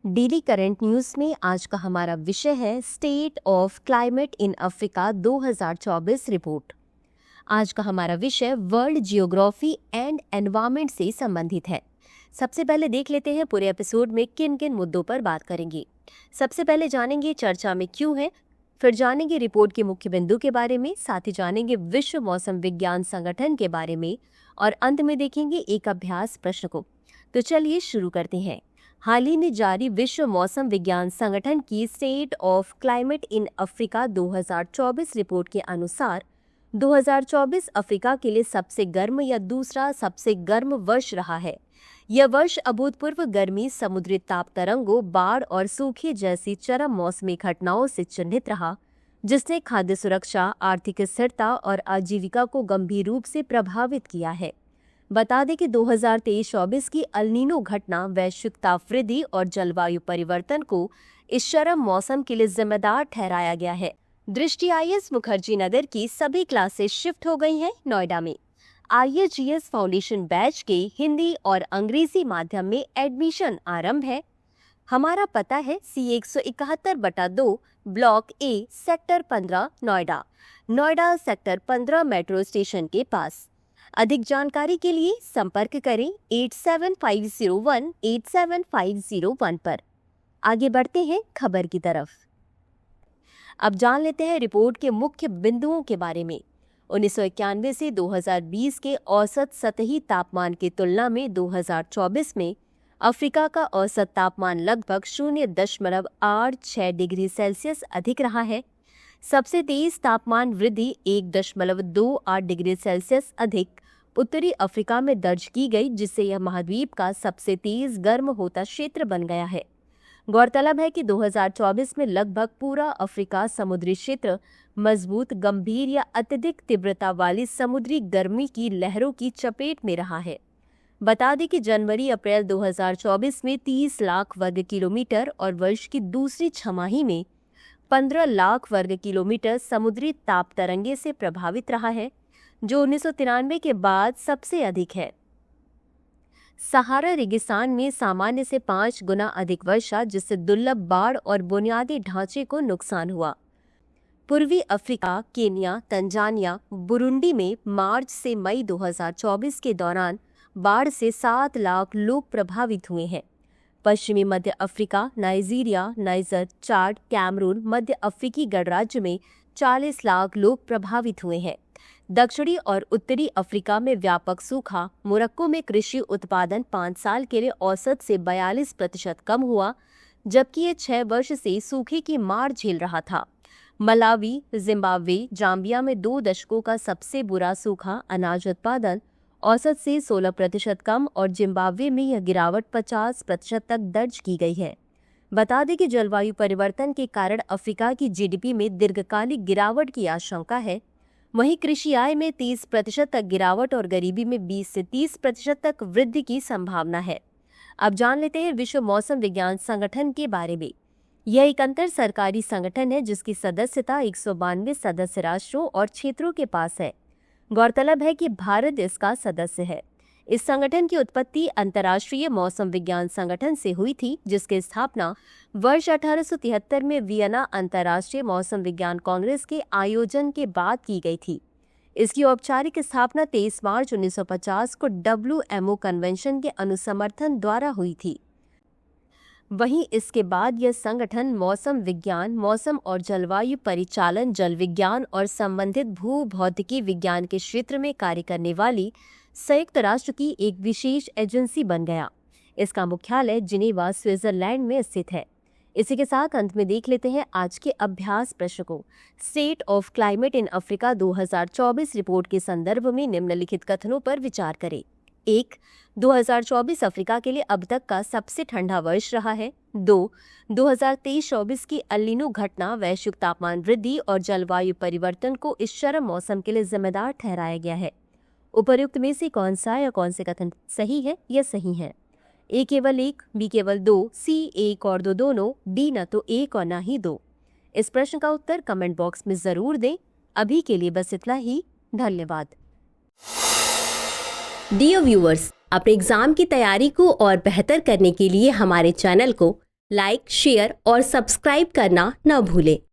Daily current news में आज का हमारा विषय है state of climate in Africa 2024 report. आज का हमारा विषय वर्ल्ड जियोग्राफी एंड एनवायरनमेंट से संबंधित है। सबसे पहले देख लेते हैं पूरे एपिसोड में किन किन मुद्दों पर बात करेंगे। सबसे पहले जानेंगे चर्चा में क्यों है, फिर जानेंगे रिपोर्ट के मुख्य बिंदु के बारे में, साथ ही जानेंगे विश्व मौसम विज्ञान संगठन के बारे में और अंत में देखेंगे एक अभ्यास प्रश्न को। तो चलिए शुरू करते हैं। हाल ही में जारी विश्व मौसम विज्ञान संगठन की state of climate in Africa 2024 report के अनुसार 2024 अफ्रीका के लिए सबसे गर्म या दूसरा सबसे गर्म वर्ष रहा है। यह वर्ष अभूतपूर्व गर्मी, समुद्री ताप तरंगों, बाढ़ और सूखे जैसी चरम मौसमी घटनाओं से चिन्हित रहा, जिसने खाद्य सुरक्षा, आर्थिक स्थिरता और आजीविका को गंभीर रूप से प्रभावित किया है। बता दें कि 2023-24 की अल नीनो घटना वैश्विक ताप वृद्धि और जलवायु परिवर्तन को इस चरम मौसम के लिए जिम्मेदार ठहराया गया है। दृष्टि IS मुखर्जी नगर की सभी क्लासेस शिफ्ट हो गई हैं नोएडा में। IAGS फाउंडेशन बैच के हिंदी और अंग्रेजी माध्यम में एडमिशन आरंभ है। हमारा पता है C171/2 block A sector 15 Noida sector 15 metro station के पास। अधिक जानकारी के लिए संपर्क करें 8750187501 पर। आगे बढ़ते हैं खबर की तरफ। अब जान लेते हैं रिपोर्ट के मुख्य बिंदुओं के बारे में। 1991 से 2020 के औसत सतही तापमान की तुलना में 2024 में अफ्रीका का औसत तापमान लगभग 0.86 डिग्री सेल्सियस अधिक रहा है। सबसे तेज तापमान वृद्धि 1.28 डिग्री सेल्सियस अधिक उत्तरी अफ्रीका में दर्ज की गई, जिससे यह महाद्वीप का सबसे तेज गर्म होता क्षेत्र बन गया है। गौरतलब है कि 2024 में लगभग पूरा अफ्रीका समुद्री क्षेत्र मजबूत, गंभीर या अत्यधिक तीव्रता वाली समुद्री गर्मी की लहरों की चपेट में रहा है। बता दें कि जनवरी-अप्रैल 2024 में 30 लाख वर्ग किलोमीटर और वर्ष की दूसरी छमाही में 15 लाख वर्ग किलोमीटर समुद्री ताप तरंगे से प्रभावित रहा है, जो 1993 के बाद सबसे अधिक है। सहारा रेगिस्तान में सामान्य से 5 गुना अधिक वर्षा, जिससे दुर्लभ बाढ़ और बुनियादी ढांचे को नुकसान हुआ। पूर्वी अफ्रीका, केन्या, तंजानिया, बुरुंडी में मार्च से मई 2024 के दौरान बाढ़ से 7 लाख लोग प्रभावित हुए हैं। पश्चिमी मध्य अफ्रीका, नाइजीरिया, नाइजर, चाड, कैमरून, मध्य अफ्रीकी गणराज्य में 40 लाख लोग प्रभावित हुए हैं। दक्षिणी और उत्तरी अफ्रीका में व्यापक सूखा। मोरक्को में कृषि उत्पादन 5 साल के लिए औसत से 42% कम हुआ, जबकि ये 6 वर्ष से सूखे की मार झेल रहा था। मलावी, जिम्बाब्वे, जाम्बिया में 2 दशकों का सबसे बुरा सूखा। अनाज उत्पादन औसत से 16% कम और जिम्बाब्वे में यह गिरावट 50% तक दर्ज की गई है। बता दें कि जलवायु परिवर्तन के कारण अफ्रीका की GDP में दीर्घकालिक गिरावट की आशंका है। वहीं कृषि आय में 30% तक गिरावट और गरीबी में 20 से 30% तक वृद्धि की संभावना है। अब जान लेते हैं विश्व मौसम विज्ञान संगठन के बारे में। यह एक अंतर सरकारी संगठन है जिसकी सदस्यता 192 सदस्य राष्ट्रों और क्षेत्रों के पास है। गौरतलब है कि भारत इसका सदस्य है। इस संगठन की उत्पत्ति अंतर्राष्ट्रीय मौसम विज्ञान संगठन से हुई थी, जिसकी स्थापना वर्ष 1873 में वियना अंतर्राष्ट्रीय मौसम विज्ञान कांग्रेस के आयोजन के बाद की गई थी। इसकी औपचारिक स्थापना 23 मार्च 1950 को WMO कन्वेंशन के अनुसमर्थन द्वारा हुई थी। वहीं इसके बाद यह संगठन मौसम विज्ञान, मौसम और जलवायु परिचालन, जल विज्ञान और संबंधित भूभौतिकी विज्ञान के क्षेत्र में कार्य करने वाली संयुक्त राष्ट्र की एक विशेष एजेंसी बन गया। इसका मुख्यालय जिनेवा, स्विट्जरलैंड में स्थित है। इसी के साथ अंत में देख लेते हैं आज के अभ्यास प्रश्न को। State of climate in Africa 2024 report के संदर्भ में निम्नलिखित कथनों पर विचार करें। 1. 2024 अफ्रीका के लिए अब तक का सबसे ठंडा वर्ष रहा है। 2. 2023-24 की अल नीनो घटना वैश्विक तापमान वृद्धि और जलवायु परिवर्तन को इस चरम मौसम के लिए जिम्मेदार ठहराया गया है। उपर्युक्त में से कौन सा या कौन से कथन सही है या सही है? A केवल 1, B केवल 2, C 1 और 2 दोनों, D न तो 1 और न ही 2। इस प्रश्न का उत्तर कमेंट बॉक्स में जरूर दें। अभी के लिए बस इतना ही। धन्यवाद। डियर व्यूअर्स, अपने एग्जाम की तैयारी को और बेहतर करने के लिए हमारे चैनल को लाइक, शेयर और सब्सक्राइब करना न भूलें।